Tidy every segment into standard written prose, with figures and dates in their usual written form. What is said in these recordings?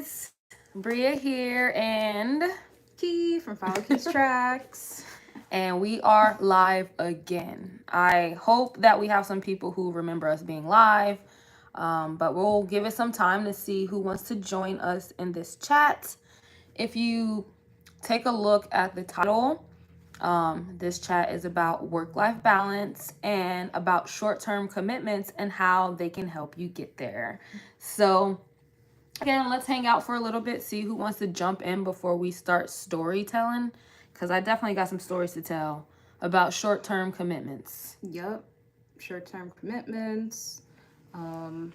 guys, Bria here and Key from Follow Key's Tracks. we are live again. I hope that we have some people who remember us being live, but we'll give it some time to see who wants to join us in this chat. If you take a look at the title, this chat is about work-life balance and about short-term commitments and how they can help you get there. So again, let's hang out for a little bit, see who wants to jump in before we start storytelling. Because I definitely got some stories to tell about short term commitments. Yep. Short term commitments,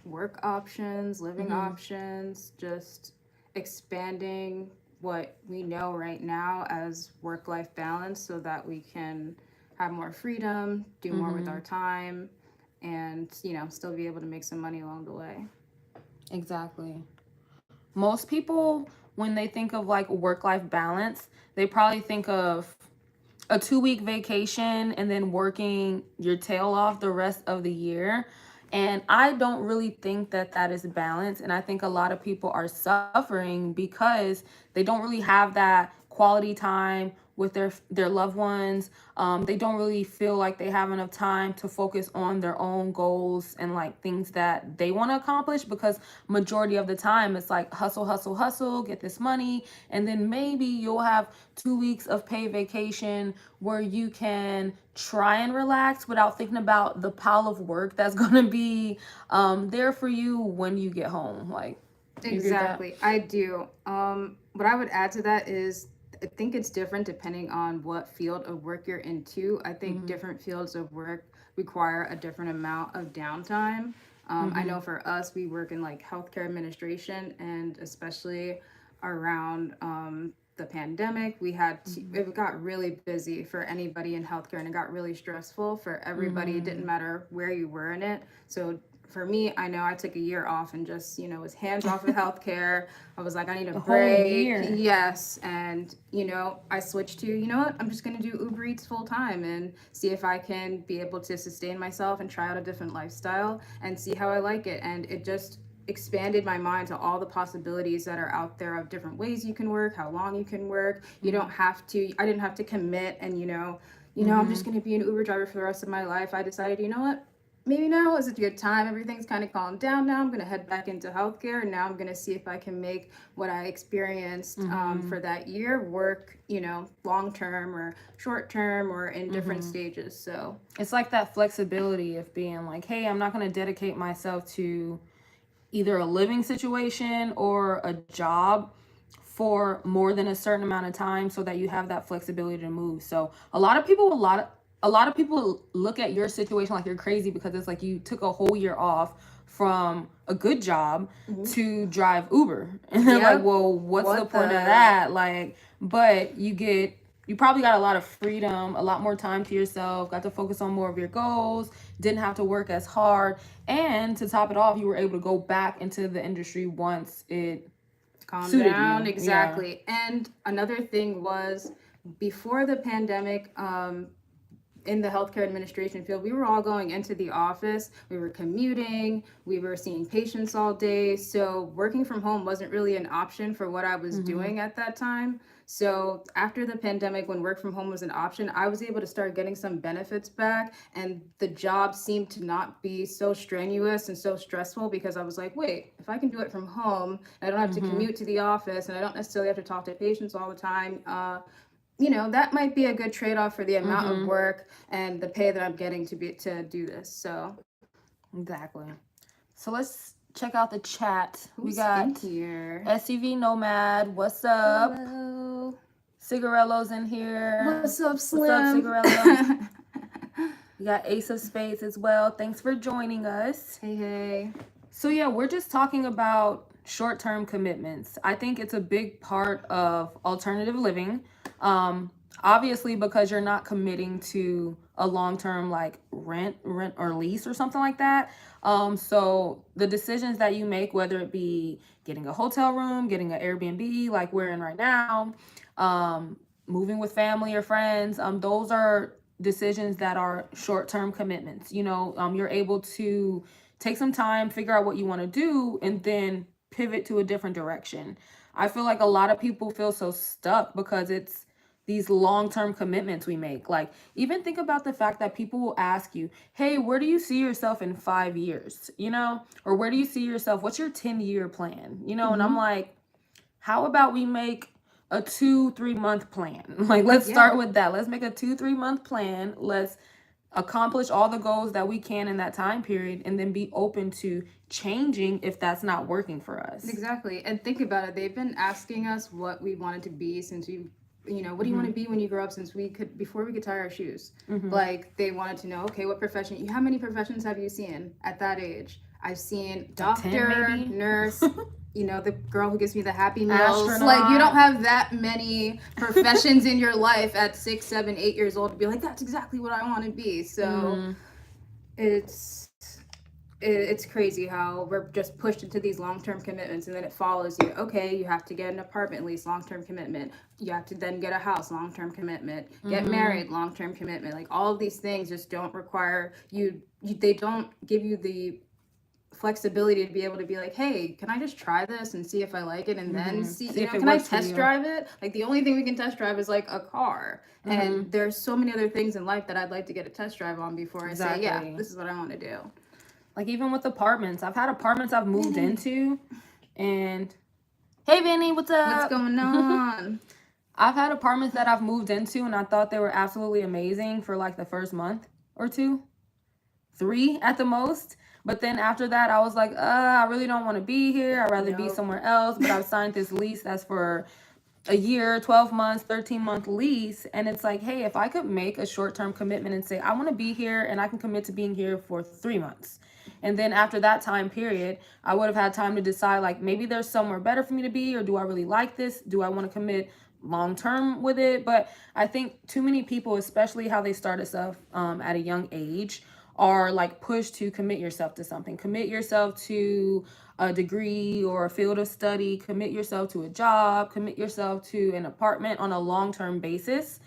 work options, living options, just expanding what we know right now as work life balance so that we can have more freedom, do more with our time, and, still be able to make some money along the way. Exactly. Most people, when they think of like work life balance, they probably think of a 2 week vacation and then working your tail off the rest of the year. And I don't really think that that is balance. And I think a lot of people are suffering because they don't really have that quality time with their loved ones. They don't really feel like they have enough time to focus on their own goals and like things that they want to accomplish, because majority of the time it's like hustle, hustle, hustle, get this money, and then maybe you'll have 2 weeks of paid vacation where you can try and relax without thinking about the pile of work that's going to be there for you when you get home. Like, you agree with that? Exactly. I do. What I would add to that is I think it's different depending on what field of work you're into. I think different fields of work require a different amount of downtime. I know for us, we work in like healthcare administration, and especially around the pandemic, it got really busy for anybody in healthcare, and it got really stressful for everybody. It didn't matter where you were in it. So for me, I know I took a year off and just, was hands off of healthcare. I was like, I need a A whole break. year. Yes. And, I switched to, what? I'm just going to do Uber Eats full time and see if I can be able to sustain myself and try out a different lifestyle and see how I like it. And it just expanded my mind to all the possibilities that are out there of different ways you can work, how long you can work. You don't have to, I didn't have to commit and, I'm just going to be an Uber driver for the rest of my life. I decided, you know what? Maybe now is a good time. Everything's kind of calmed down now. I'm going to head back into healthcare, and now I'm going to see if I can make what I experienced for that year work, long term or short term or in different stages. So It's like that flexibility of being like, hey, I'm not going to dedicate myself to either a living situation or a job for more than a certain amount of time, so that you have that flexibility to move. So a lot of people look at your situation like you're crazy, because it's like you took a whole year off from a good job to drive Uber. And they're like, yep. well, what's the What point of the? that? Like, but you probably got a lot of freedom, a lot more time to yourself, got to focus on more of your goals, didn't have to work as hard. And to top it off, you were able to go back into the industry once it Calm suited down, you. Yeah. exactly. And another thing was before the pandemic, in the healthcare administration field, we were all going into the office, we were commuting, we were seeing patients all day. So working from home wasn't really an option for what I was doing at that time. So after the pandemic, when work from home was an option, I was able to start getting some benefits back, and the job seemed to not be so strenuous and so stressful, because I was like, wait, if I can do it from home, and I don't have to commute to the office, and I don't necessarily have to talk to patients all the time, that might be a good trade-off for the amount of work and the pay that I'm getting to do this. So Exactly. So let's check out the chat. We who's in got here? SUV Nomad. What's up? Hello. Cigarello's in here. What's up, What's up, Slim? Cigarello? We got Ace of Spades as well. Thanks for joining us. Hey, hey. So yeah, we're just talking about short-term commitments. I think it's a big part of alternative living. Obviously, because you're not committing to a long-term like rent or lease or something like that. So the decisions that you make, whether it be getting a hotel room, getting an Airbnb like we're in right now, moving with family or friends, those are decisions that are short-term commitments. You're able to take some time, figure out what you want to do, and then pivot to a different direction. I feel like a lot of people feel so stuck because it's these long-term commitments we make. Like, even think about the fact that people will ask you, hey, where do you see yourself in 5 years, or where do you see yourself, what's your 10-year plan, and I'm Mm-hmm. like, how about we make a 2-3 month plan? Like, let's Yeah. start with that. Let's make a 2-3 month plan. Let's accomplish all the goals that we can in that time period, and then be open to changing if that's not working for us. Exactly. And think about it. They've been asking us what we wanted to be since what do you want to be when you grow up, since before we could tie our shoes. Like, they wanted to know, okay, what profession, how many professions have you seen at that age? I've seen Like 10 doctor, maybe. nurse, the girl who gives me the Happy Meals. Astronaut. Like, you don't have that many professions in your life at 6, 7, 8 years old to be like, that's exactly what I want to be. So it's crazy how we're just pushed into these long-term commitments, and then it follows you. Okay, you have to get an apartment lease, long-term commitment. You have to then get a house, long-term commitment. Get married, long-term commitment. Like, all of these things just don't require they don't give you the flexibility to be able to be like, hey, can I just try this and see if I like it, and then see if it can I works for test you. drive it? Like, the only thing we can test drive is like a car. And there's so many other things in life that I'd like to get a test drive on before I say, yeah, Exactly. this is what I want to do. Like, even with apartments, I've had apartments I've moved into, and hey, Vinny, what's up? What's going on? I've had apartments that I've moved into, and I thought they were absolutely amazing for like the first month or two, 3 at the most. But then after that, I was like, I really don't want to be here. I'd rather be Nope. somewhere else. But I've signed this lease that's for a year, 12 months, 13-month lease. And it's like, hey, if I could make a short-term commitment and say, I want to be here, and I can commit to being here for 3 months. And then after that time period, I would have had time to decide, like, maybe there's somewhere better for me to be, or do I really like this? Do I want to commit long term with it? But I think too many people, especially how they start stuff at a young age, are like pushed to commit yourself to something. Commit yourself to a degree or a field of study. Commit yourself to a job. Commit yourself to an apartment on a long-term basis.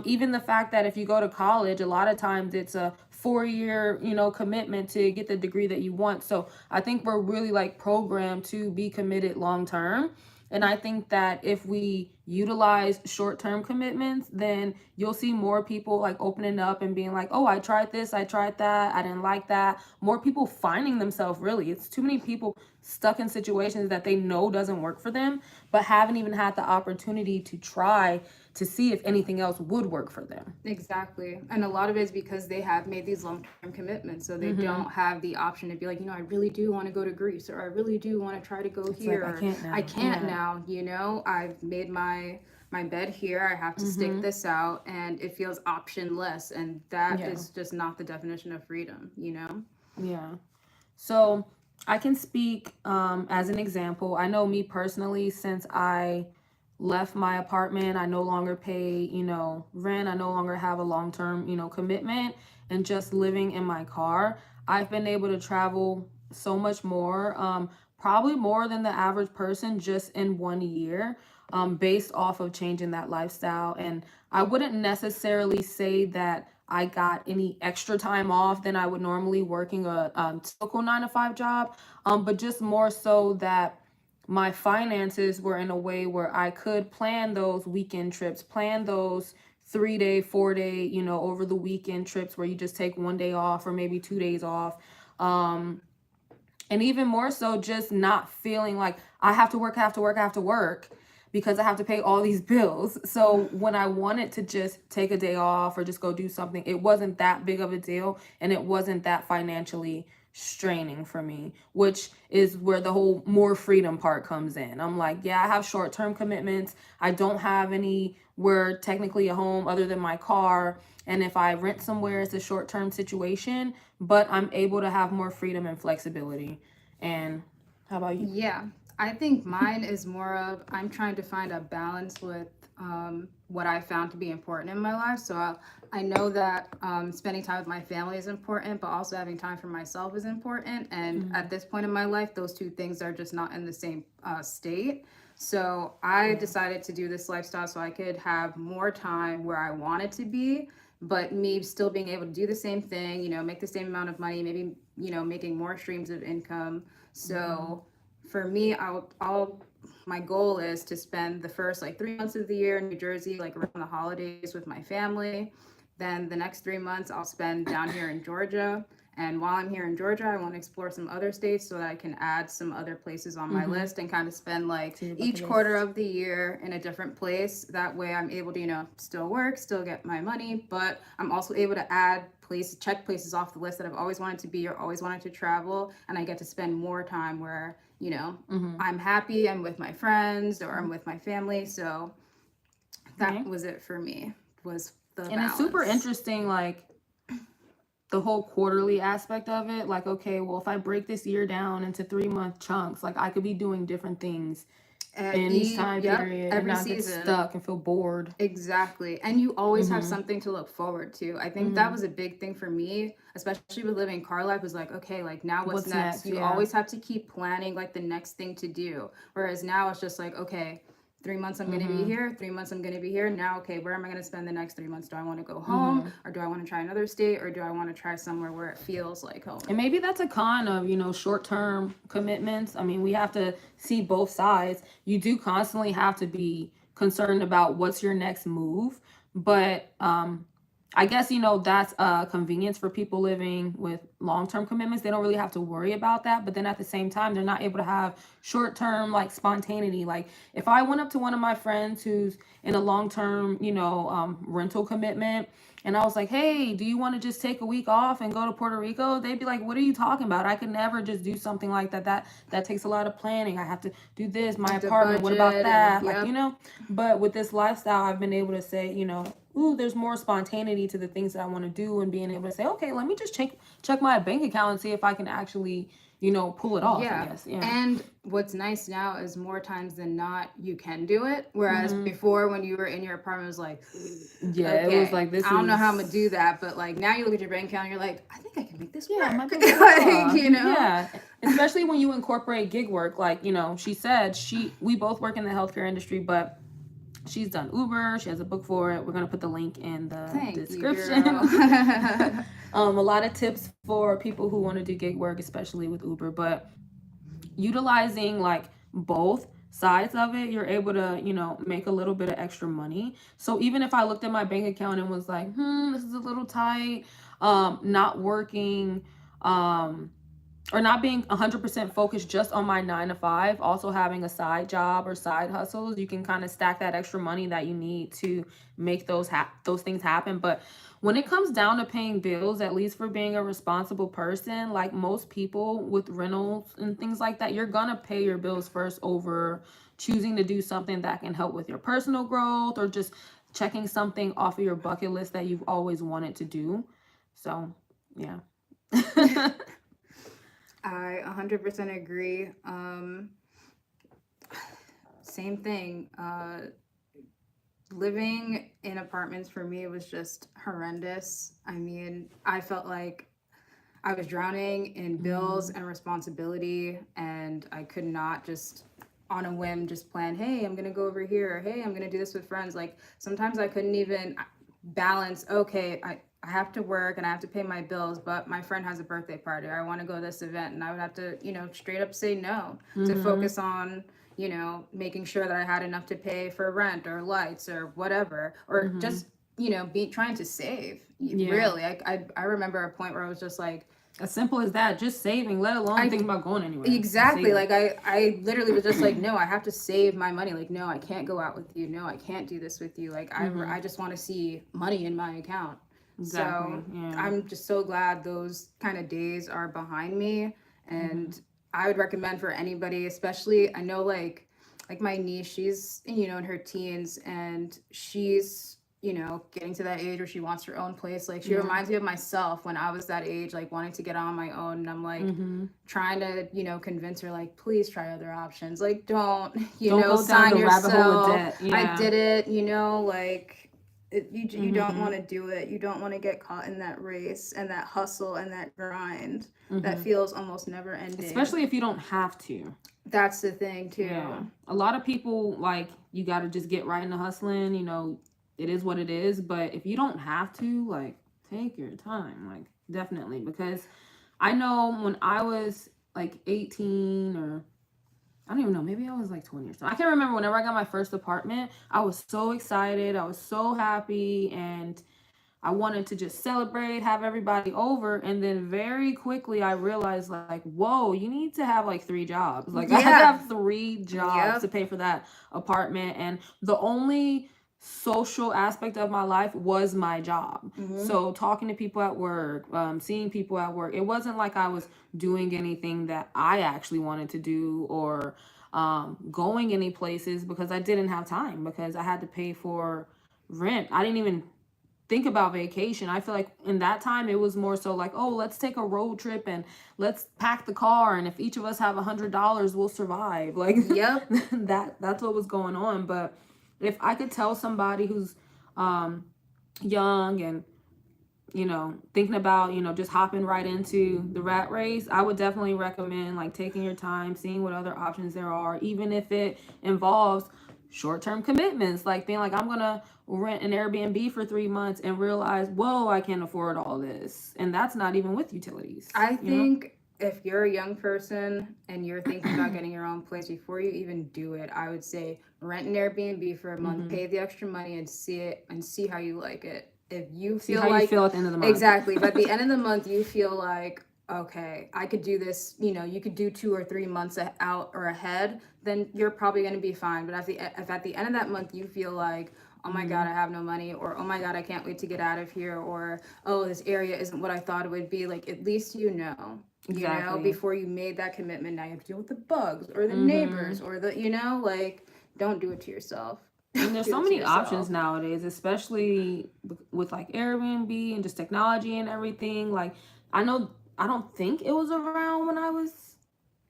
Even the fact that if you go to college, a lot of times it's a 4-year, commitment to get the degree that you want. So I think we're really like programmed to be committed long term. And I think that if we utilize short-term commitments, then you'll see more people like opening up and being like, oh, I tried this, I tried that, I didn't like that. More people finding themselves, really. It's too many people stuck in situations that they know doesn't work for them, but haven't even had the opportunity to try to see if anything else would work for them. Exactly. And a lot of it is because they have made these long-term commitments, so they don't have the option to be like, I really do want to go to Greece, or I really do want to try to go here. Like, I can't now. I can't now, I've made my bed here, I have to stick this out, and it feels optionless, and that is just not the definition of freedom. Yeah. So I can speak as an example. I know me personally, since I left my apartment, I no longer pay, rent. I no longer have a long-term, commitment, and just living in my car, I've been able to travel so much more, probably more than the average person just in 1 year, based off of changing that lifestyle. And I wouldn't necessarily say that I got any extra time off than I would normally working a typical 9 to 5 job, but just more so that my finances were in a way where I could plan those weekend trips, plan those 3-day, 4-day, over the weekend trips where you just take 1 day off or maybe 2 days off. And even more so, just not feeling like I have to work, because I have to pay all these bills. So when I wanted to just take a day off or just go do something, it wasn't that big of a deal, and it wasn't that financially straining for me, which is where the whole more freedom part comes in. I'm like, yeah, I have short-term commitments. I don't have anywhere technically a home other than my car. And if I rent somewhere, it's a short-term situation, but I'm able to have more freedom and flexibility. And how about you? Yeah, I think mine is more of I'm trying to find a balance with what I found to be important in my life. So I know that spending time with my family is important, but also having time for myself is important. And at this point in my life, those two things are just not in the same state. So I decided to do this lifestyle so I could have more time where I wanted to be, but me still being able to do the same thing, make the same amount of money, maybe, making more streams of income. So for me, my goal is to spend the first like 3 months of the year in New Jersey, like around the holidays with my family. Then the next 3 months I'll spend down here in Georgia. And while I'm here in Georgia, I want to explore some other states so that I can add some other places on my list and kind of spend like each quarter of the year in a different place. That way I'm able to, still work, still get my money, but I'm also able to check places off the list that I've always wanted to be or always wanted to travel. And I get to spend more time where, I'm happy, I'm with my friends or I'm with my family. So that was it for me, was the balance. And it's super interesting, like, the whole quarterly aspect of it. Like, okay, well, if I break this year down into 3-month chunks, like I could be doing different things in each time period and not get stuck and feel bored. Exactly. And you always have something to look forward to. I think that was a big thing for me, especially with living car life, was like, okay, like now what's next? You always have to keep planning like the next thing to do. Whereas now it's just like, okay, 3 months I'm going to be here, 3 months I'm going to be here. Now, okay, where am I going to spend the next 3 months? Do I want to go home or do I want to try another state or do I want to try somewhere where it feels like home? And maybe that's a con of, short-term commitments. I mean, we have to see both sides. You do constantly have to be concerned about what's your next move. But I guess, that's a convenience for people living with long-term commitments. They don't really have to worry about that. But then at the same time, they're not able to have short-term, like, spontaneity. Like, if I went up to one of my friends who's in a long-term, rental commitment, and I was like, hey, do you want to just take a week off and go to Puerto Rico? They'd be like, what are you talking about? I could never just do something like that. That takes a lot of planning. I have to do this, my apartment. What about that? Like, but with this lifestyle, I've been able to say, ooh, there's more spontaneity to the things that I want to do, and being able to say, okay, let me just check my bank account and see if I can actually, pull it off. I guess. Yeah. And what's nice now is more times than not, you can do it. Whereas before, when you were in your apartment, it was like, it was like this. I don't know how I'm gonna do that, but like now you look at your bank account, and you're like, I think I can make this work. Yeah, especially when you incorporate gig work. Like, she said we both work in the healthcare industry, but she's done Uber. She has a book for it. We're going to put the link in the description. A lot of tips for people who want to do gig work, especially with Uber. But utilizing like both sides of it, you're able to, make a little bit of extra money. So even if I looked at my bank account and was like, this is a little tight, not working, or not being 100% focused just on my 9 to 5, also having a side job or side hustles, you can kind of stack that extra money that you need to make those things happen. But when it comes down to paying bills, at least for being a responsible person, like most people with rentals and things like that, you're gonna pay your bills first over choosing to do something that can help with your personal growth or just checking something off of your bucket list that you've always wanted to do. So, yeah. I 100% agree. Same thing. Living in apartments for me was just horrendous. I mean, I felt like I was drowning in bills and responsibility, and I could not just on a whim just plan, hey, I'm gonna go over here, or hey, I'm gonna do this with friends. Like sometimes I couldn't even balance, okay, I have to work and I have to pay my bills, but my friend has a birthday party, or I want to go to this event, and I would have to, straight up say no to focus on, making sure that I had enough to pay for rent or lights or whatever, or just, trying to save. Really, I remember a point where I was just like, as simple as that, just saving, let alone thinking about going anywhere. Exactly. Like I literally was just like, no, I have to save my money. Like, no, I can't go out with you. No, I can't do this with you. Like, I just want to see money in my account. Exactly. So I'm just so glad those kind of days are behind me. And I would recommend for anybody, especially, I know like my niece, she's, in her teens, and she's, getting to that age where she wants her own place. Like she reminds me of myself when I was that age, like wanting to get on my own. And I'm like trying to, convince her, like, please try other options. Like, don't go sign down yourself. Rabbit hole of debt. I did it, like you don't want to do it. You don't want to get caught in that race and that hustle and that grind that feels almost never ending. Especially if you don't have to. That's the thing too. Yeah. A lot of people, like, you got to just get right into hustling, it is what it is. But if you don't have to, like, take your time, like, definitely. Because I know when I was like 18 or I don't even know, maybe I was like 20 or something. I can't remember. Whenever I got my first apartment, I was so excited. I was so happy. And I wanted to just celebrate, have everybody over. And then very quickly, I realized, like, whoa, you need to have like 3 jobs. Like, I had to Yeah. have 3 jobs to Yep. pay for that apartment. And the only social aspect of my life was my job. Hmm. So, talking to people at work, seeing people at work, it wasn't like I was doing anything that I actually wanted to do or going any places because I didn't have time because I had to pay for rent. I didn't even think about vacation. I feel like in that time it was more so like, oh, let's take a road trip and let's pack the car, and if each of us have $100, we'll survive. Like Yep. that's what was going on. But if I could tell somebody who's um, young and thinking about just hopping right into the rat race, I would definitely recommend like taking your time, seeing what other options there are, even if it involves short-term commitments, like being like, I'm gonna rent an Airbnb for 3 months and realize, whoa, I can't afford all this, and that's not even with utilities. I think if you're a young person and you're thinking about getting your own place, before you even do it, I would say rent an Airbnb for a month, Mm-hmm. pay the extra money, and see it and see how you like it. If you See feel how you like, feel at the end of the month. exactly, but at the end of the month you feel like, okay, I could do this, you could do 2 or 3 months out or ahead, then you're probably going to be fine. But if at the end of that month you feel like, oh my Mm-hmm. God, I have no money, or oh my God, I can't wait to get out of here, or oh, this area isn't what I thought it would be, like at least Exactly. before you made that commitment. Now you have to deal with the bugs or the Mm-hmm. neighbors or like, don't do it to yourself. And Don't there's do so it to many options yourself. nowadays, especially with like Airbnb and just technology and everything. Like, I know, I don't think it was around when I was,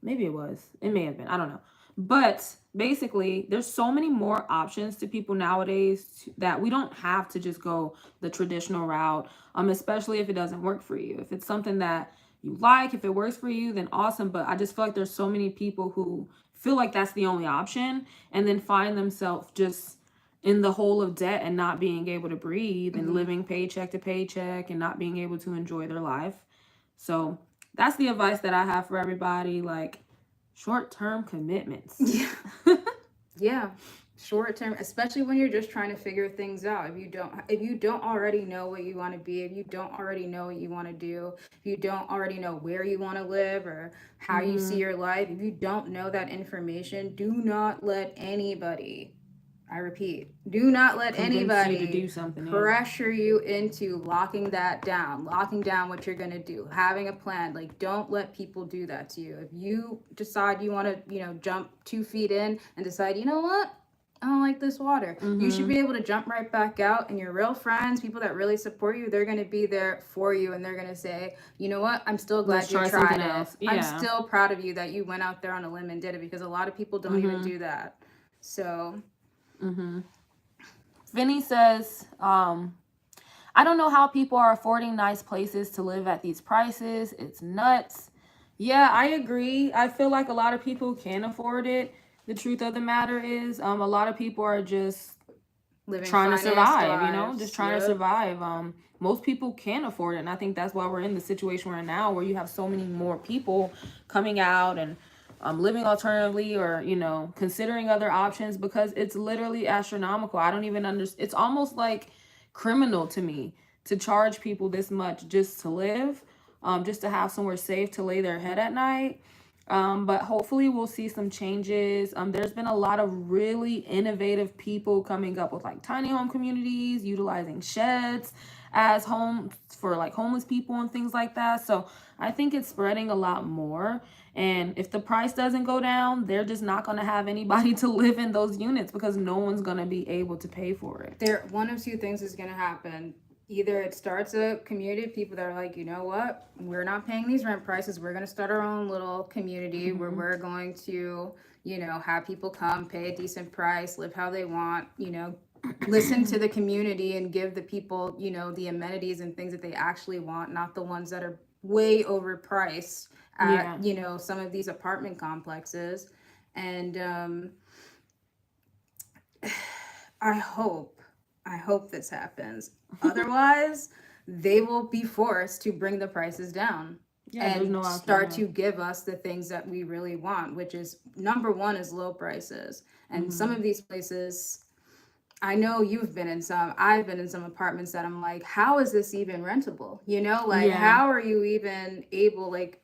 maybe it was, it may have been, I don't know. But basically, there's so many more options to people nowadays that we don't have to just go the traditional route, especially if it doesn't work for you. If it's something that you like, if it works for you, then awesome. But I just feel like there's so many people who feel like that's the only option and then find themselves just in the hole of debt and not being able to breathe and Hmm. living paycheck to paycheck and not being able to enjoy their life. So that's the advice that I have for everybody. Like, short-term commitments. Yeah. Yeah. Short term, especially when you're just trying to figure things out. If you don't already know what you want to be, if you don't already know what you want to do, if you don't already know where you want to live or how you see Mm-hmm. your life, if you don't know that information, do not let anybody, I repeat, do not let Convince you to do anybody something, yeah. pressure you into locking down what you're going to do, having a plan. Like, don't let people do that to you. If you decide you want to, jump 2 feet in and decide, you know what? I don't like this water. You should Mm-hmm. be able to jump right back out, and your real friends, people that really support you, they're going to be there for you, and they're going to say, you know what? I'm still Let's glad you try something tried it. else. I'm Yeah. still proud of you that you went out there on a limb and did it, because a lot of people don't even Mm-hmm. do that. So, Mm-hmm. Vinny says, I don't know how people are affording nice places to live at these prices. It's nuts. Yeah, I agree. I feel like a lot of people can afford it. The truth of the matter is, a lot of people are just living trying to financed survive, just lives. trying to Yep. survive. Most people can afford it, and I think that's why we're in the situation we're in now, where you have so many more people coming out and living alternatively, or considering other options, because it's literally astronomical. I don't even understand. It's almost like criminal to me to charge people this much just to live, just to have somewhere safe to lay their head at night. But hopefully we'll see some changes. There's been a lot of really innovative people coming up with like tiny home communities, utilizing sheds as homes for like homeless people and things like that. So I think it's spreading a lot more. And if the price doesn't go down, they're just not going to have anybody to live in those units because no one's going to be able to pay for it. One of two things is going to happen. Either it starts a community of people that are like, you know what, we're not paying these rent prices. We're going to start our own little community where Mm-hmm. we're going to, have people come, pay a decent price, live how they want, listen to the community and give the people, the amenities and things that they actually want, not the ones that are way overpriced at, Yeah. some of these apartment complexes. And I hope, I hope this happens. Otherwise, they will be forced to bring the prices down. Yeah, there's no and start to alternative. give us the things that we really want, which is number one is low prices. And some of these places, I know you've been in some, I've been in some apartments that I'm like, how is this even rentable? You know, like, Yeah. how are you even able, like,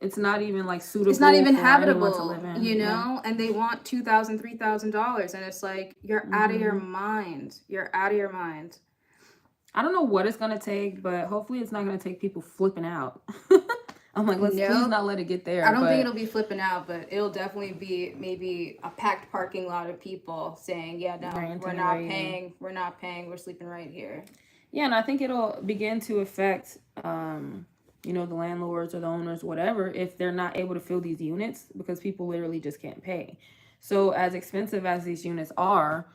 It's not even like it's not suitable even for anyone to live habitable, in. you Yeah. know? And they want $2,000, $3,000. And it's like, you're out of your mind. You're out of your mind. I don't know what it's gonna take, but hopefully it's not gonna take people flipping out. I'm like, let's please Nope. not let it get I there. don't think But it'll be flipping out, but it'll definitely be maybe a packed parking lot of people saying, yeah, no, ranting and raving. we're not paying, we're sleeping right here. Yeah, and I think it'll begin to affect, the landlords or the owners, whatever, if they're not able to fill these units because people literally just can't pay. So as expensive as these units are,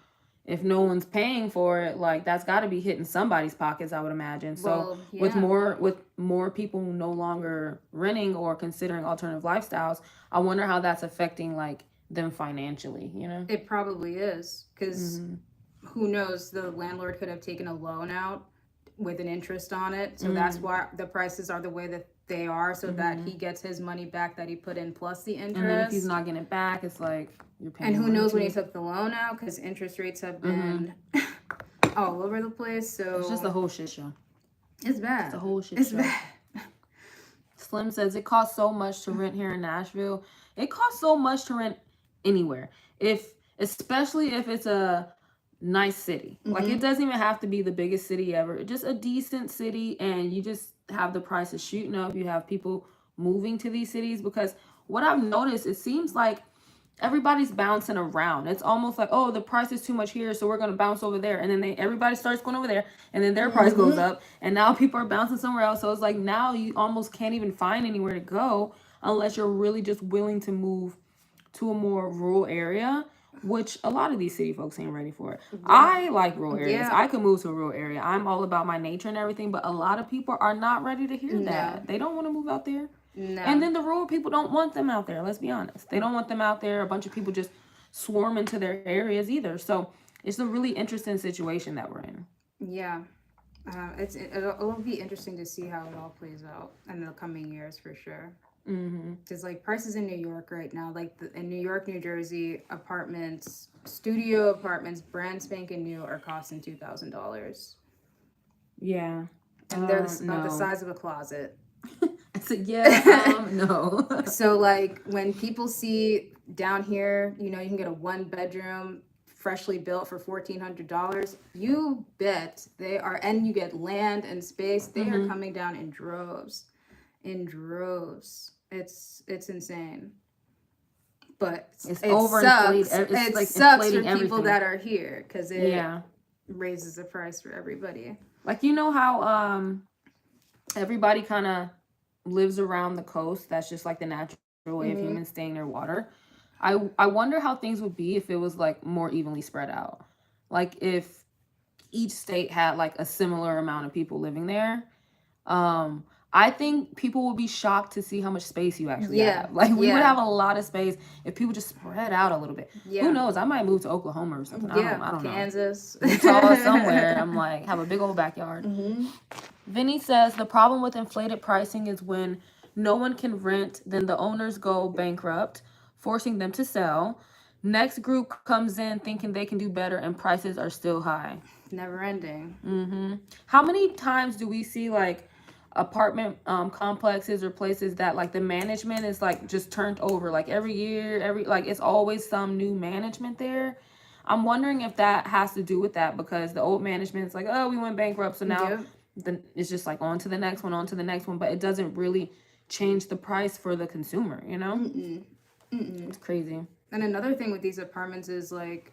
if no one's paying for it, like that's got to be hitting somebody's pockets, I would imagine. So Well, with yeah, more people no longer renting or considering alternative lifestyles, I wonder how that's affecting like them financially, you know? it probably is. Because who knows, the landlord could have taken a loan out with an interest on it. So that's why the prices are the way that they are, so that he gets his money back that he put in plus the And then if he's interest. not getting it back, it's like you're And paying who knows when he royalties. took the loan out, because interest rates have been all over the place. It's just a So whole shit show. it's It's a bad. whole shit It's show. bad. Slim says it costs so much to rent here in Nashville. It costs so much to rent anywhere. Especially if it's a nice city. Like it doesn't even have to be the biggest city ever. Just a decent city, and you just have the prices shooting up. You have people moving to these cities because what I've noticed, it seems like everybody's bouncing around. It's almost like, oh, the price is too much here, so we're gonna bounce over there, and then everybody starts going over there, and then their price goes up, and now people are bouncing somewhere else. So it's like now you almost can't even find anywhere to go unless you're really just willing to move to a more rural area, which a lot of these city folks ain't ready for it. I like rural areas. Yeah. I could move to a rural area. I'm all about my nature and everything, but a lot of people are not ready to hear No. that. They don't want to move out there. No. And then the rural people don't want them out there. Let's be honest. They don't want them out there. A bunch of people just swarm into their areas either. So it's a really interesting situation that we're in. Yeah. It'll be interesting to see how it all plays out in the coming years for sure. Because like prices in New York right now, like in New York, New Jersey, apartments, studio apartments, brand spanking new, are costing $2,000, Yeah. and they're about the No. size of a closet. I said, yeah, no. So like when people see down here, you can get a 1 bedroom freshly built for $1,400. You bet they are, and you get land and space. They are coming down in droves, in droves. It's insane. But It's it overinflated. sucks. It's It like sucks for inflating people everything. that are here because it Yeah. raises the price for everybody. Like you know how everybody kind of lives around the coast. That's just like the natural way of humans staying near water. I wonder how things would be if it was like more evenly spread out. Like if each state had like a similar amount of people living there. I think people would be shocked to see how much space you actually have. Like we would have a lot of space if people just spread out a little bit. Yeah. Who knows? I might move to Oklahoma or something. I don't know. Kansas. Utah somewhere. I'm like, have a big old backyard. Vinny says the problem with inflated pricing is when no one can rent, then the owners go bankrupt, forcing them to sell. Next group comes in thinking they can do better, and prices are still high. Never ending. How many times do we see like apartment complexes or places that like the management is like just turned over like every year, like it's always some new management there? I'm wondering if that has to do with that because the old management's like, oh, we went bankrupt, so now then it's just like on to the next one, on to the next one, but it doesn't really change the price for the consumer, you know? It's crazy. And another thing with these apartments is like,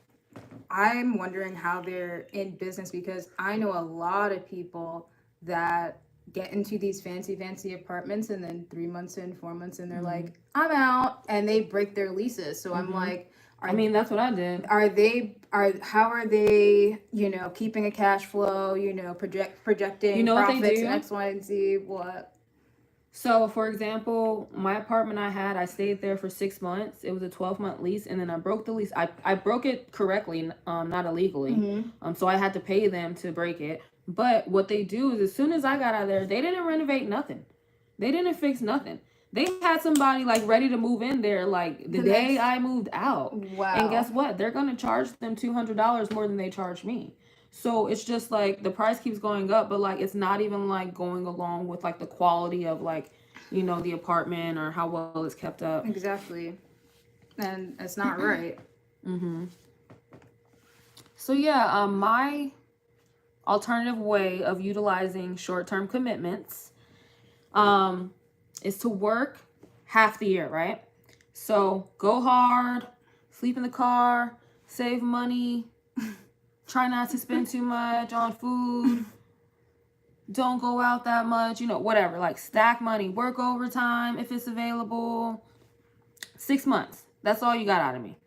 I'm wondering how they're in business, because I know a lot of people that get into these fancy apartments and then 3 months in, 4 months in, they're like, I'm out, and they break their leases. So I'm like, that's what I did. how are they, keeping a cash flow, projecting what they profits do? and X, Y, and Z, what? So, for example, my apartment I stayed there for 6 months. It was a 12-month lease, and then I broke the lease. I broke it correctly, not illegally. So I had to pay them to break it. But what they do is as soon as I got out of there, they didn't renovate nothing. They didn't fix nothing. They had somebody like ready to move in there like the day I moved out. Wow. And guess what? They're gonna charge them $200 more than they charged me. So it's just like the price keeps going up, but like it's not even like going along with like the quality of like, you know, the apartment or how well it's kept up. Exactly. And it's not right. So yeah, my alternative way of utilizing short-term commitments is to work half the year, right? So go hard, sleep in the car, save money, try not to spend too much on food, don't go out that much, you know, whatever. Like stack money, work overtime if it's available. 6 months. That's all you got out of me.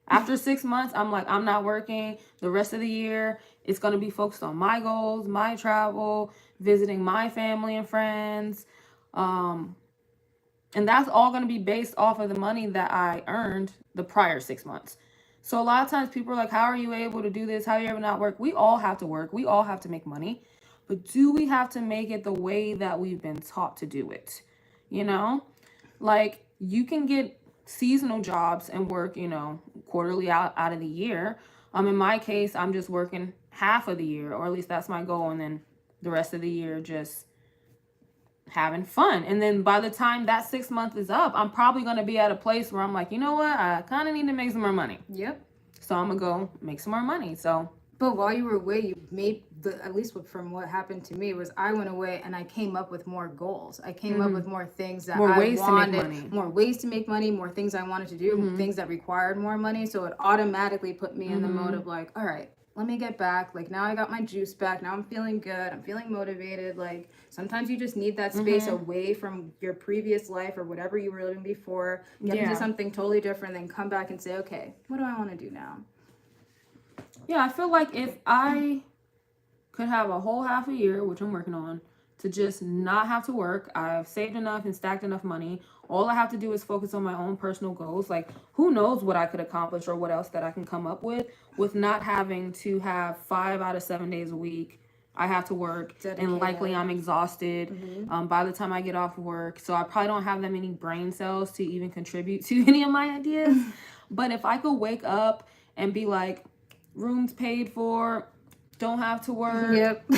After 6 months, I'm like, I'm not working. The rest of the year, it's going to be focused on my goals, my travel, visiting my family and friends. And that's all going to be based off of the money that I earned the prior 6 months. So a lot of times people are like, how are you able to do this? How are you able to not work? We all have to work. We all have to make money. But do we have to make it the way that we've been taught to do it? You know? Like you can get seasonal jobs and work, you know, quarterly out of the year. In my case, I'm just working half of the year, or at least that's my goal, and then the rest of the year just having fun. And then by the time that 6 month is up, I'm probably going to be at a place where I'm like, you know what, I kind of need to make some more money. Yep. So I'm gonna go make some more money. So But while you were away, you made at least from what happened to me was I went away and I came up with more goals. I came up with more things that more I ways wanted, to make money. more ways to make money, more things I wanted to do, things that required more money. So it automatically put me in the mode of like, all right, let me get back. Like now I got my juice back. Now I'm feeling good. I'm feeling motivated. Like sometimes you just need that space away from your previous life or whatever you were living before. Get into something totally different, then come back and say, okay, what do I want to do now? Yeah, I feel like if I could have a whole half a year, which I'm working on, to just not have to work, I've saved enough and stacked enough money. All I have to do is focus on my own personal goals. Like, who knows what I could accomplish or what else that I can come up with not having to have 5 out of 7 days a week. I have to work, and likely I'm exhausted by the time I get off work. So I probably don't have that many brain cells to even contribute to any of my ideas. But if I could wake up and be like, rooms paid for, don't have to work. Yep.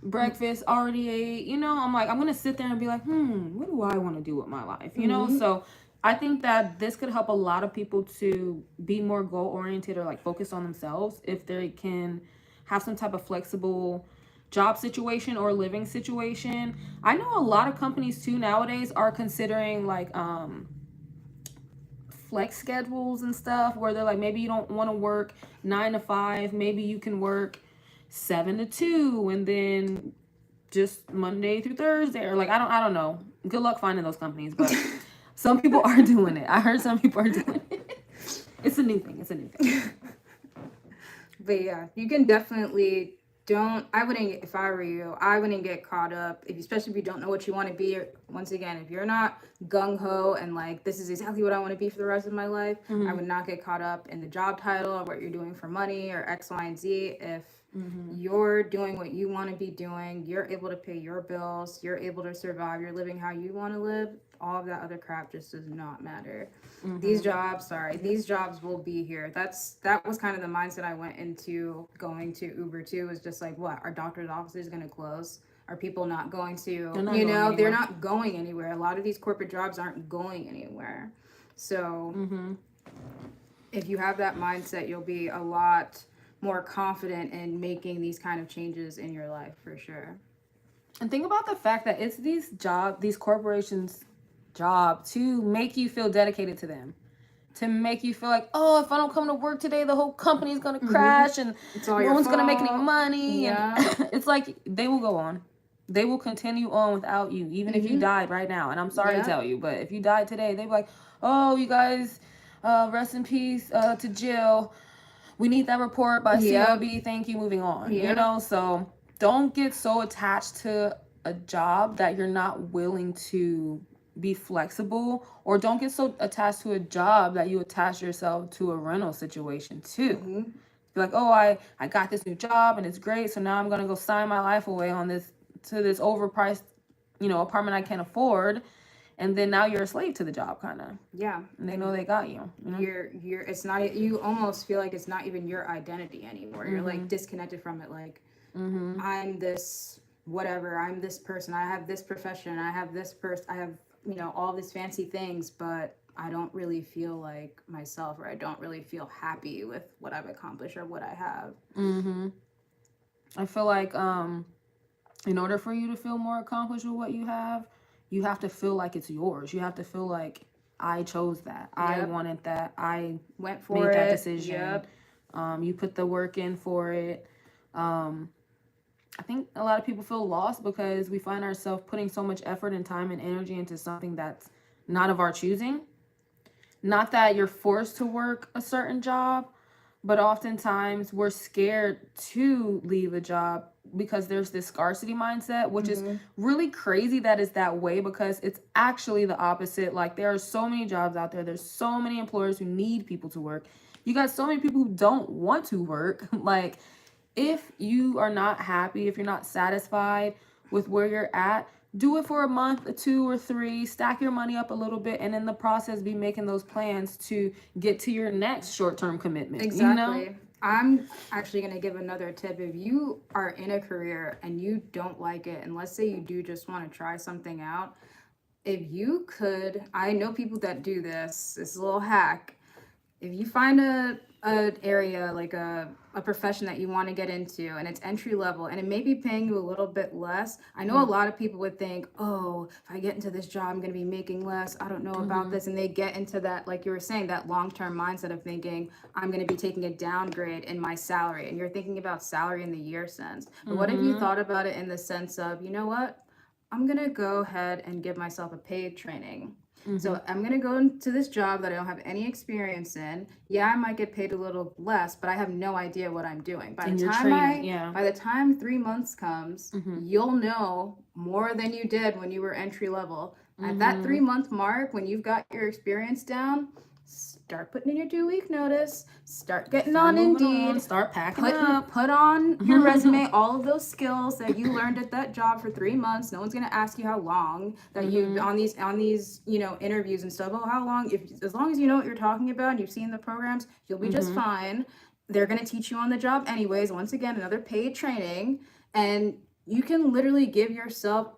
Breakfast already ate. You know, I'm like, I'm going to sit there and be like, what do I want to do with my life? You know, so I think that this could help a lot of people to be more goal oriented or like focus on themselves if they can have some type of flexible job situation or living situation. I know a lot of companies too nowadays are considering like flex schedules and stuff where they're like, maybe you don't want to work 9 to 5, maybe you can work 7 to 2 and then just Monday through Thursday, or like I don't know. Good luck finding those companies, but some people are doing it. I heard some people are doing it. It's a new thing. But yeah, you can definitely I wouldn't, if I were you, I wouldn't get caught up, especially if you don't know what you want to be. Once again, if you're not gung-ho and like, this is exactly what I want to be for the rest of my life, I would not get caught up in the job title or what you're doing for money or X, Y, and Z. If you're doing what you want to be doing, you're able to pay your bills, you're able to survive, you're living how you want to live, all of that other crap just does not matter. These jobs will be here. That was kind of the mindset I went into going to Uber too, was just like, what, are doctors' offices going to close? Are people not going to, they're not going anywhere. A lot of these corporate jobs aren't going anywhere. So if you have that mindset, you'll be a lot more confident in making these kind of changes in your life for sure. And think about the fact that it's these corporations' job to make you feel dedicated to them. To make you feel like, oh, if I don't come to work today, the whole company is going to crash and no one's going to make any money. Yeah. And it's like they will go on. They will continue on without you, even if you died right now. And I'm sorry to tell you, but if you died today, they'd be like, oh, you guys, rest in peace to Jill. We need that report by CLB. Thank you. Moving on. You know, so don't get so attached to a job that you're not willing to be flexible, or don't get so attached to a job that you attach yourself to a rental situation too. Be like, oh, I got this new job and it's great, so now I'm gonna go sign my life away on this overpriced apartment I can't afford, and then now you're a slave to the job, kind of. Yeah. And they know they got you. You're it's not, you almost feel like it's not even your identity anymore. You're like disconnected from it. Like, I'm this whatever, I'm this person, I have this profession, I have this person, I have, all these fancy things, but I don't really feel like myself, or I don't really feel happy with what I've accomplished or what I have. I feel like in order for you to feel more accomplished with what you have to feel like it's yours. You have to feel like I chose that. I wanted that. I went for made that it. decision. Yep. You put the work in for it. I think a lot of people feel lost because we find ourselves putting so much effort and time and energy into something that's not of our choosing. Not that you're forced to work a certain job, but oftentimes we're scared to leave a job because there's this scarcity mindset, which is really crazy that it's that way, because it's actually the opposite. Like, there are so many jobs out there. There's so many employers who need people to work. You got so many people who don't want to work. Like, if you are not happy, if you're not satisfied with where you're at, do it for a month, or 2 or 3, stack your money up a little bit, and in the process be making those plans to get to your next short-term commitment. Exactly. I'm actually going to give another tip. If you are in a career and you don't like it, and let's say you do just want to try something out, if you could, I know people that do this little hack. If you find an area, like a profession that you want to get into, and it's entry level, and it may be paying you a little bit less, I know a lot of people would think, oh, if I get into this job, I'm going to be making less, I don't know about this, and they get into that, like you were saying, that long-term mindset of thinking, I'm going to be taking a downgrade in my salary, and you're thinking about salary in the year sense. But what if you thought about it in the sense of, you know what, I'm going to go ahead and give myself a paid training. So I'm going to go into this job that I don't have any experience in. Yeah, I might get paid a little less, but I have no idea what I'm doing. By the time 3 months comes, you'll know more than you did when you were entry level. At that 3-month mark, when you've got your experience down, start putting in your 2-week notice, start getting on Indeed, start packing up, put on your resume all of those skills that you learned at that job for 3 months. No one's gonna ask you how long that you on these interviews and stuff. Oh, how long? As long as you know what you're talking about and you've seen the programs, you'll be just fine. They're gonna teach you on the job anyways. Once again, another paid training, and you can literally give yourself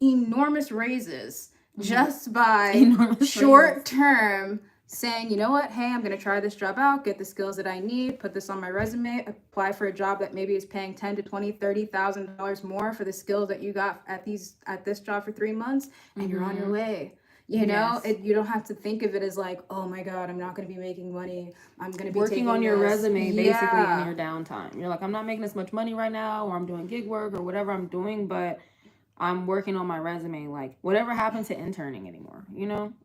enormous raises just by short term saying, you know what, hey, I'm going to try this job out, get the skills that I need, put this on my resume, apply for a job that maybe is paying $10,000 to $20,000, $30,000 more for the skills that you got at this job for 3 months, and you're on your way. You know, you don't have to think of it as like, oh my God, I'm not going to be making money. I'm going to be working on your resume basically in your downtime. You're like, I'm not making as much money right now, or I'm doing gig work or whatever I'm doing, but I'm working on my resume. Like, whatever happened to interning anymore,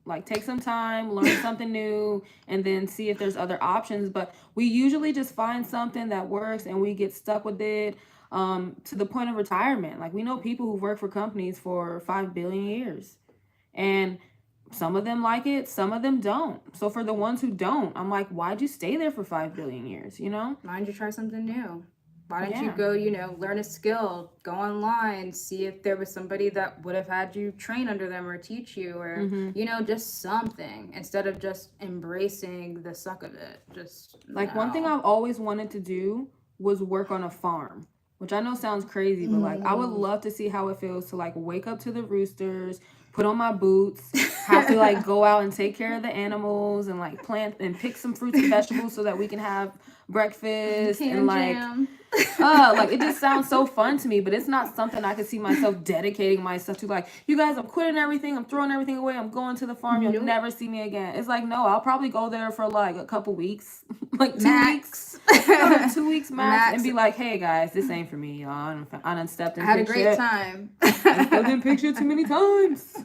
like, take some time, learn something new, and then see if there's other options. But we usually just find something that works and we get stuck with it to the point of retirement. Like, we know people who've worked for companies for 5 billion years, and some of them like it, some of them don't. So for the ones who don't, I'm like, why'd you stay there for 5 billion years, Why don't you try something new? Why don't you go, learn a skill, go online, see if there was somebody that would have had you train under them or teach you, or, just something, instead of just embracing the suck of it. One thing I've always wanted to do was work on a farm, which I know sounds crazy, but like, I would love to see how it feels to like wake up to the roosters, put on my boots, have to like go out and take care of the animals and like plant and pick some fruits and vegetables so that we can have breakfast and like it just sounds so fun to me, but it's not something I could see myself dedicating myself to. Like, you guys, I'm quitting everything, I'm throwing everything away, I'm going to the farm, you'll never see me again. It's like, no, I'll probably go there for like a couple weeks, like 2 weeks, 2 weeks max, and be like, hey guys, this ain't for me, y'all. I done stepped in. I had a great time. I stepped in picture too many times.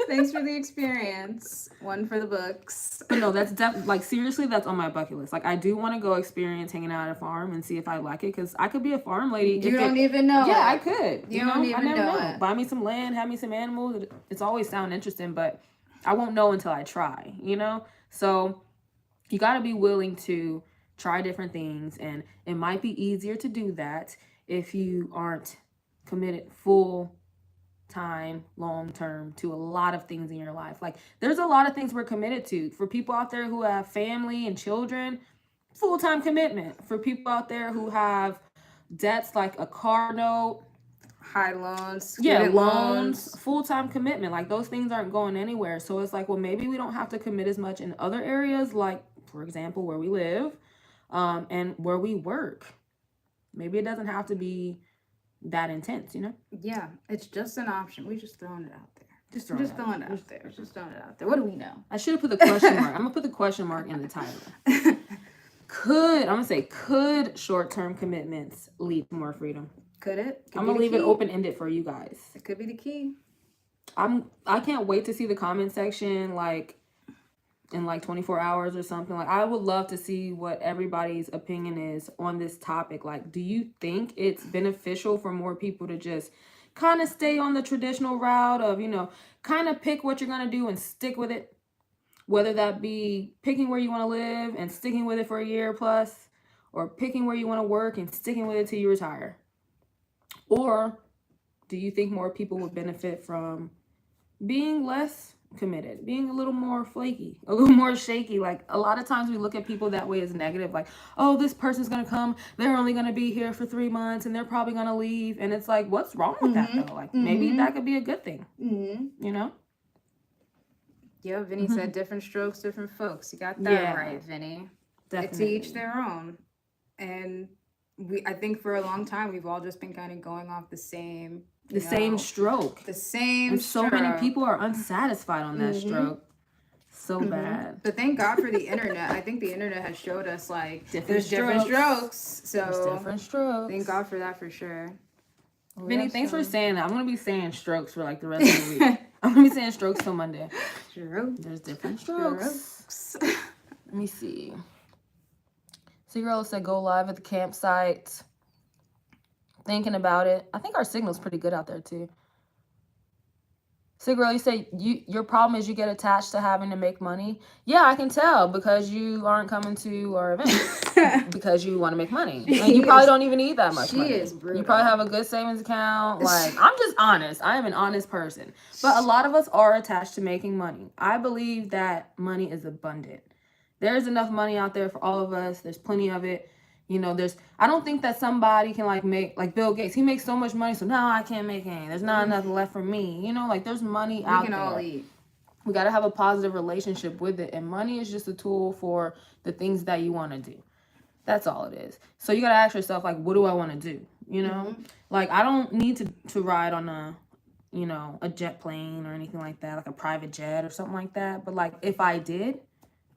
Thanks for the experience. One for the books. But no, that's like, seriously, that's on my bucket list. Like, I do want to go experience hanging out at a farm and see if I like it, because I could be a farm lady. You don't even know. Yeah, I could. You don't even know it. Buy me some land, have me some animals. It's always sound interesting, but I won't know until I try, So you got to be willing to try different things, and it might be easier to do that if you aren't committed full time, long term, to a lot of things in your life. Like, there's a lot of things we're committed to. For people out there who have family and children, full-time commitment. For people out there who have debts like a car note, high loans, yeah, student loans, full-time commitment. Like, those things aren't going anywhere. So it's like, well, maybe we don't have to commit as much in other areas, like, for example, where we live, and where we work. Maybe it doesn't have to be that intense, you know? Yeah, it's just an option. We just throwing it out there. Just Just throwing it out there. Just throwing it out there. What do we know? I should have put the question mark. I'm gonna put the question mark in the title. Could short-term commitments lead to more freedom? Could it? I'm gonna leave it open-ended for you guys. It could be the key. I can't wait to see the comment section, like, in like 24 hours or something. Like, I would love to see what everybody's opinion is on this topic. Like, do you think it's beneficial for more people to just kind of stay on the traditional route of, you know, kind of pick what you're going to do and stick with it? Whether that be picking where you want to live and sticking with it for a year plus, or picking where you want to work and sticking with it till you retire. Or do you think more people would benefit from being less committed, being a little more flaky, a little more shaky? Like, a lot of times we look at people that way as negative, like, oh, this person's gonna come, they're only gonna be here for 3 months and they're probably gonna leave. And it's like, what's wrong with that though? Like, maybe that could be a good thing, you know? Yeah, Vinny said different strokes, different folks. You got that right, Vinny. Definitely. It's each their own. And I think for a long time we've all just been kind of going off the same same stroke. The same and so many people are unsatisfied on that stroke. So bad. But thank God for the internet. I think the internet has showed us, like, different strokes. So there's different strokes. Thank God for that for sure. Vinny, thanks for saying that. I'm going to be saying strokes for like the rest of the week. I'm going to be saying strokes till Monday. There's different strokes. Let me see. Cigarella said go live at the campsite. Thinking about it. I think our signal's pretty good out there too. Cigarella, you say your problem is you get attached to having to make money. Yeah, I can tell, because you aren't coming to our events because you want to make money. And you probably don't even need that much money. She is brutal. You probably have a good savings account. Like, I'm just honest. I am an honest person. But a lot of us are attached to making money. I believe that money is abundant. There's enough money out there for all of us. There's plenty of it. You know, I don't think that somebody can make Bill Gates. He makes so much money, so now I can't make any. There's not enough left for me. You know, like, there's money out there. We can all eat. We got to have a positive relationship with it. And money is just a tool for the things that you want to do. That's all it is. So you got to ask yourself, like, what do I want to do? You know, like, I don't need to ride on a jet plane or anything like that, like a private jet or something like that. But, like, if I did,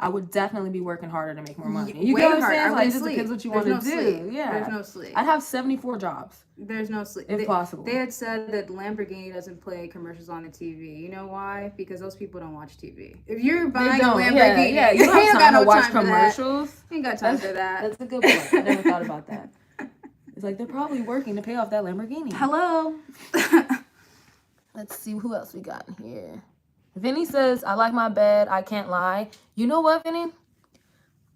I would definitely be working harder to make more money. You get what I'm saying? Like, it just depends what you want to do. Yeah. There's no sleep. I'd have 74 jobs. There's no sleep. If possible. They had said that Lamborghini doesn't play commercials on the TV. You know why? Because those people don't watch TV. If you're buying a Lamborghini, you don't have time to watch commercials. You ain't got time for that. That's a good point. I never thought about that. It's like, they're probably working to pay off that Lamborghini. Hello. Let's see who else we got in here. Vinny says, I like my bed. I can't lie. You know what, Vinny?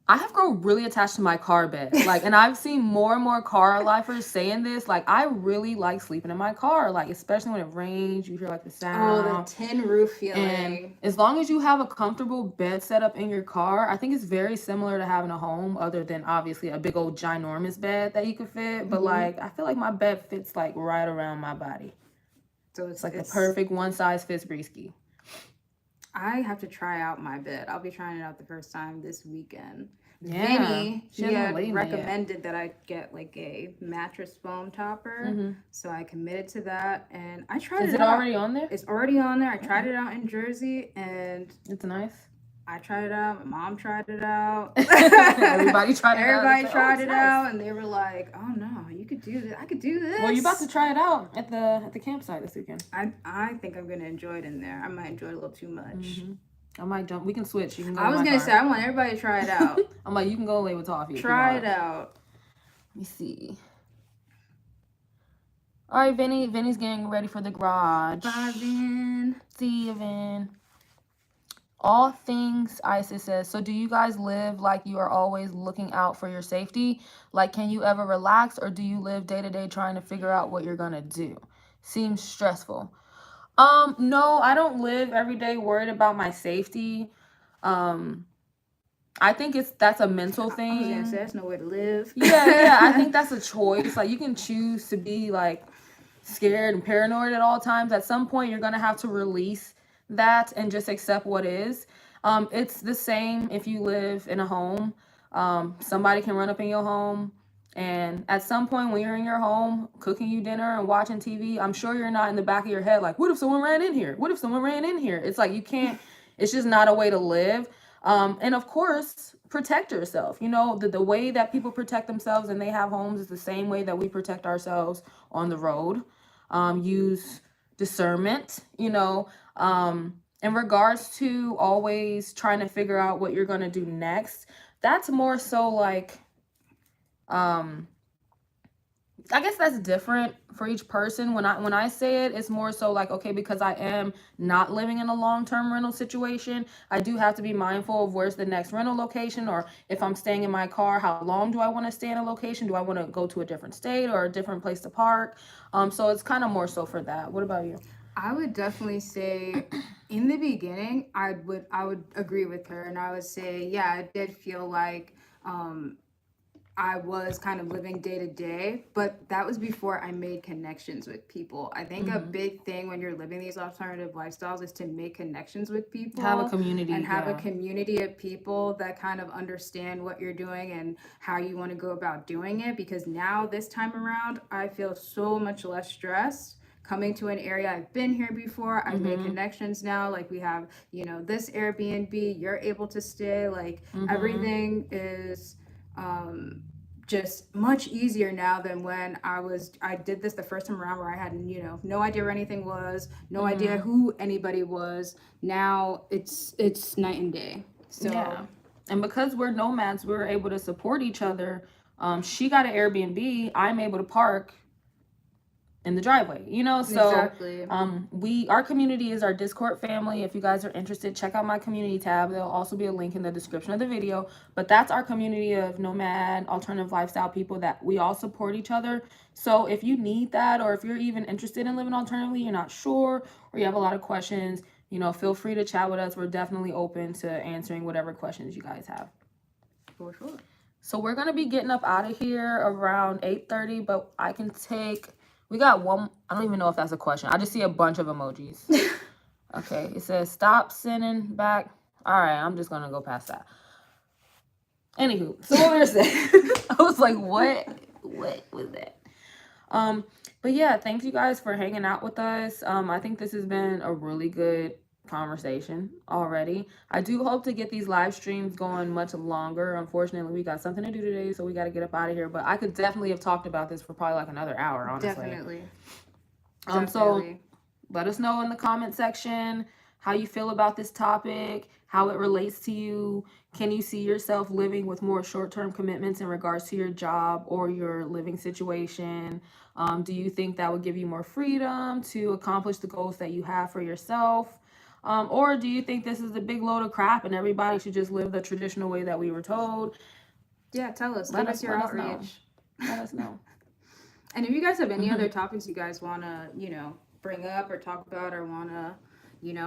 I have grown really attached to my car bed. Like, and I've seen more and more car lifers saying this. Like, I really like sleeping in my car. Like, especially when it rains, you hear like the sound. Oh, the tin roof feeling. And as long as you have a comfortable bed set up in your car, I think it's very similar to having a home, other than obviously a big old ginormous bed that you could fit. But like, I feel like my bed fits like right around my body. So it's like the perfect one size fits Breeski. I have to try out my bed. I'll be trying it out the first time this weekend. Yeah. Vinny, she had recommended that I get like a mattress foam topper. So I committed to that, and I tried it out. Is it already on there? It's already on there. I tried it out in Jersey, and it's nice. I tried it out. My mom tried it out. Everybody tried it out. Everybody tried it out, and they were like, "Oh no, you could do this. I could do this." Well, you're about to try it out at the campsite this weekend. I think I'm gonna enjoy it in there. I might enjoy it a little too much. I might jump. We can switch. You can go. I was gonna say I want everybody to try it out. I'm like, you can go lay with Toffee. Try it out. Let me see. All right, Vinny. Vinny's getting ready for the garage. Bye, Vin. See you, Vin. All things, Isis says, so do you guys live like you are always looking out for your safety? Like, can you ever relax, or do you live day to day trying to figure out what you're going to do? Seems stressful. No, I don't live every day worried about my safety. Um, I think that's a mental I was gonna say thing. that's no way to live. Yeah, I think that's a choice. Like you can choose to be like scared and paranoid at all times. At some point, you're gonna have to release that and just accept what is. It's the same if you live in a home. Somebody can run up in your home, and at some point when you're in your home cooking you dinner and watching TV, I'm sure you're not in the back of your head like, "What if someone ran in here? What if someone ran in here?" It's like you can't. It's just not a way to live. And of course, protect yourself. You know, the way that people protect themselves and they have homes is the same way that we protect ourselves on the road. Use discernment, in regards to always trying to figure out what you're going to do next. That's more so like, um, I guess that's different for each person. When I say it, it's more so like, okay, because I am not living in a long-term rental situation, I do have to be mindful of where's the next rental location, or if I'm staying in my car, how long do I want to stay in a location? Do I want to go to a different state or a different place to park? So it's kind of more so for that. What about you? I would definitely say in the beginning, I would agree with her, and I would say, yeah, it did feel like um, I was kind of living day to day, but that was before I made connections with people. I think a Mm-hmm. big thing when you're living these alternative lifestyles is to make connections with Have a people and community, have a yeah. community of people that kind of understand what you're doing and how you want to go about doing it. Because now, this time around, I feel so much less stressed coming to an area. I've been here before. I've made Mm-hmm. connections now. Like, we have, this Airbnb, you're able to stay. Like, Mm-hmm. everything is just much easier now than when I did this the first time around, where I had, no idea where anything was, no idea Mm-hmm. who anybody was. Now it's night and day. So Yeah. And because we're nomads, we're able to support each other. She got an Airbnb. I'm able to park in the driveway. So exactly. our community is our Discord family. If you guys are interested, check out my community tab. There'll also be a link in the description of the video. But that's our community of nomad alternative lifestyle people that we all support each other. So if you need that, or if you're even interested in living alternatively, you're not sure, or you have a lot of questions, feel free to chat with us. We're definitely open to answering whatever questions you guys have. For sure. So we're gonna be getting up out of here around 8:30, but I can take. We got one. I don't even know if that's a question. I just see a bunch of emojis. Okay, it says stop sending back. All right, I'm just gonna go past that. Anywho, so what we were saying, I was like, what was that? Um, but yeah, thank you guys for hanging out with us. I think this has been a really good conversation already. I do hope to get these live streams going much longer. Unfortunately, we got something to do today, so we got to get up out of here. But I could definitely have talked about this for probably like another hour, honestly. Definitely. So Definitely. let us know in the comment section how you feel about this topic, how it relates to you. Can you see yourself living with more short-term commitments in regards to your job or your living situation? Do you think that would give you more freedom to accomplish the goals that you have for yourself? Or do you think this is a big load of crap and everybody should just live the traditional way that we were told? Yeah, tell us. Let Give us us your let us know. outreach. Let us know. And if you guys have any other topics you guys want to, bring up or talk about, or want to,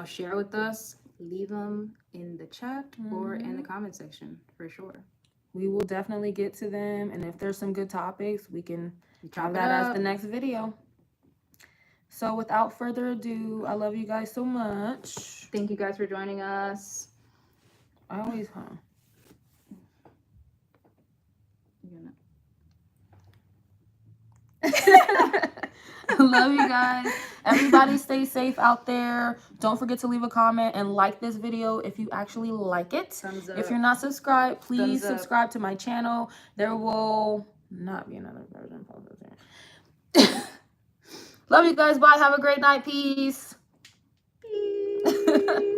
share with us, leave them in the chat or in the comment section for sure. We will definitely get to them, and if there's some good topics, we can Chop have it that as the up. next video. So without further ado, I love you guys so much. Thank you guys for joining us. I always, love you guys. Everybody stay safe out there. Don't forget to leave a comment and like this video if you actually like it. Thumbs up. If you're not subscribed, please Thumbs up. subscribe to my channel. There will not be another version posted. Love you guys. Bye. Have a great night. Peace. Peace.